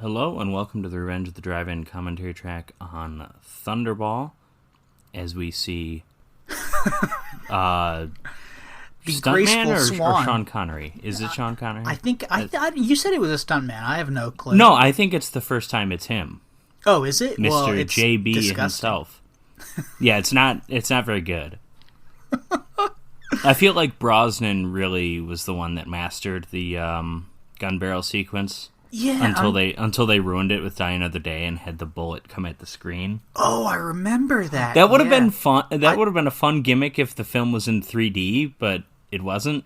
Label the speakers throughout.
Speaker 1: Hello and welcome to the Revenge of the Drive-In commentary track on Thunderball, as we see
Speaker 2: the
Speaker 1: stuntman or
Speaker 2: swan.
Speaker 1: Sean Connery. Is it Sean Connery?
Speaker 2: I think you said it was a stuntman. I have no clue.
Speaker 1: No, I think it's the first time it's him.
Speaker 2: Oh, is it?
Speaker 1: Mr.
Speaker 2: Well, it's
Speaker 1: JB
Speaker 2: disgusting.
Speaker 1: himself. Yeah, it's not very good. I feel like Brosnan really was the one that mastered the gun barrel sequence.
Speaker 2: Yeah,
Speaker 1: until they ruined it with Die Another Day and had the bullet come at the screen.
Speaker 2: Oh, I remember that.
Speaker 1: That would have been fun. That would have been a fun gimmick if the film was in 3D, but it wasn't.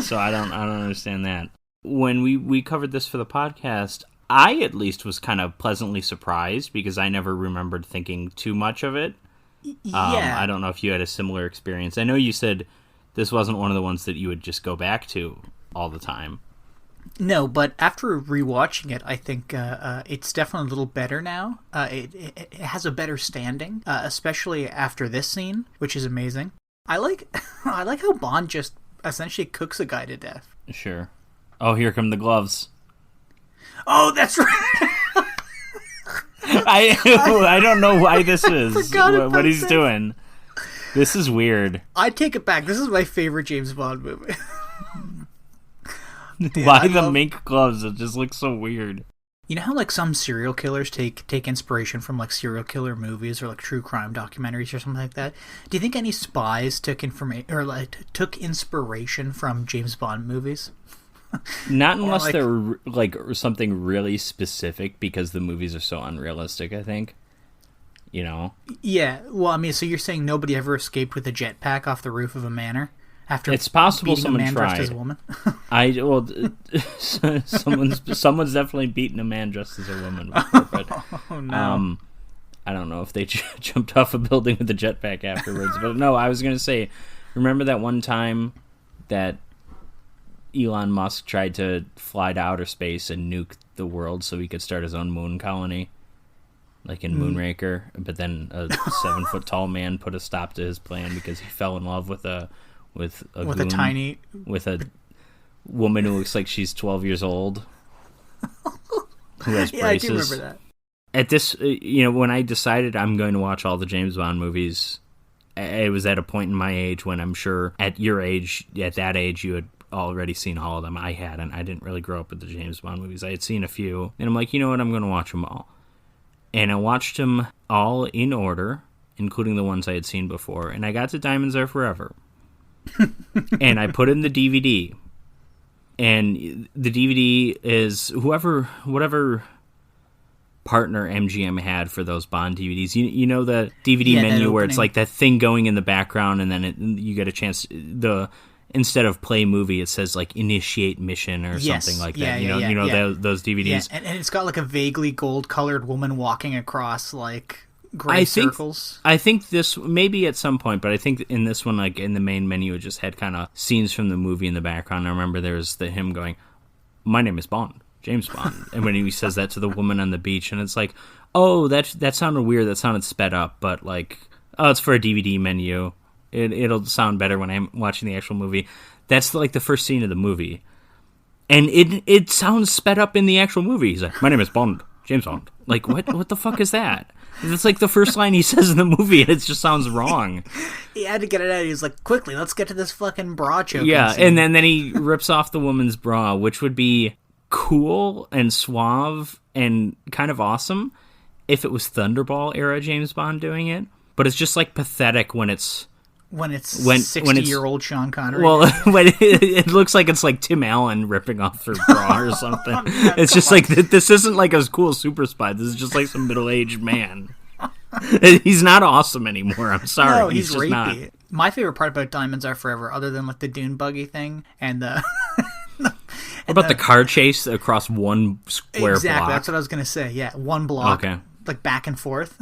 Speaker 1: So I don't understand that. When we covered this for the podcast, I at least was kind of pleasantly surprised because I never remembered thinking too much of it.
Speaker 2: Yeah.
Speaker 1: I don't know if you had a similar experience. I know you said this wasn't one of the ones that you would just go back to all the time.
Speaker 2: No, but after rewatching it, I think it's definitely a little better now. It has a better standing, especially after this scene, which is amazing. I like how Bond just essentially cooks a guy to death.
Speaker 1: Sure. Oh, here come the gloves.
Speaker 2: Oh, that's right.
Speaker 1: I don't know why this is what he's
Speaker 2: this.
Speaker 1: doing. This is weird.
Speaker 2: I take it back. This is my favorite James Bond movie.
Speaker 1: Why the mink gloves? It just looks so weird.
Speaker 2: You know how like some serial killers take inspiration from like serial killer movies or like true crime documentaries or something like that? Do you think any spies took inspiration from James Bond movies?
Speaker 1: Not unless they're like something really specific, because the movies are so unrealistic, I think. You know? Yeah.
Speaker 2: Well, I mean, so you're saying nobody ever escaped with a jetpack off the roof of a manor? After
Speaker 1: it's possible someone
Speaker 2: a man
Speaker 1: tried.
Speaker 2: Dressed as a woman?
Speaker 1: Someone's definitely beaten a man dressed as a woman before, but
Speaker 2: oh no.
Speaker 1: I don't know if they jumped off a building with a jetpack afterwards. But no, I was going to say, remember that one time that Elon Musk tried to fly to outer space and nuke the world so he could start his own moon colony, like in Moonraker, but then a 7-foot-tall man put a stop to his plan because he fell in love with a woman who looks like she's 12 years old, who has braces.
Speaker 2: Yeah, I do remember that.
Speaker 1: At this, when I decided I'm going to watch all the James Bond movies, it was at a point in my age when I'm sure at your age, at that age, you had already seen all of them. I hadn't. I didn't really grow up with the James Bond movies. I had seen a few, and I'm like, you know what? I'm going to watch them all. And I watched them all in order, including the ones I had seen before, and I got to Diamonds Are Forever. And I put in the DVD, and the DVD is whatever partner MGM had for those Bond DVDs. You know the DVD menu where it's like that thing going in the background, and then you get a chance. Instead of play movie, it says like initiate mission or something like that. Those DVDs.
Speaker 2: Yeah. And it's got like a vaguely gold colored woman walking across like gray circles.
Speaker 1: I think this maybe at some point, but I think in this one, like in the main menu, it just had kind of scenes from the movie in the background. I remember there was him going, "My name is Bond, James Bond," and when he says that to the woman on the beach, and it's like, oh, that sounded weird. That sounded sped up, but like, oh, it's for a DVD menu. It'll sound better when I'm watching the actual movie. That's like the first scene of the movie, and it sounds sped up in the actual movie. He's like, "My name is Bond, James Bond." Like, what the fuck is that? It's like the first line he says in the movie, and it just sounds wrong.
Speaker 2: He had to get it out. He was like, quickly, let's get to this fucking bra choking
Speaker 1: Yeah,
Speaker 2: scene.
Speaker 1: and then he rips off the woman's bra, which would be cool and suave and kind of awesome if it was Thunderball era James Bond doing it. But it's just like pathetic when it's 60-year-old Sean Connery. Well, when it looks like it's like Tim Allen ripping off her bra or something. It's just like, this isn't like a cool super spy. This is just like some middle-aged man. He's not awesome anymore. I'm sorry.
Speaker 2: No, he's
Speaker 1: just
Speaker 2: rapey.
Speaker 1: not.
Speaker 2: My favorite part about Diamonds Are Forever, other than like the dune buggy thing and the...
Speaker 1: What about the car chase across one square block?
Speaker 2: Exactly, that's what I was going to say. Yeah, one block.
Speaker 1: Okay.
Speaker 2: Like back and forth.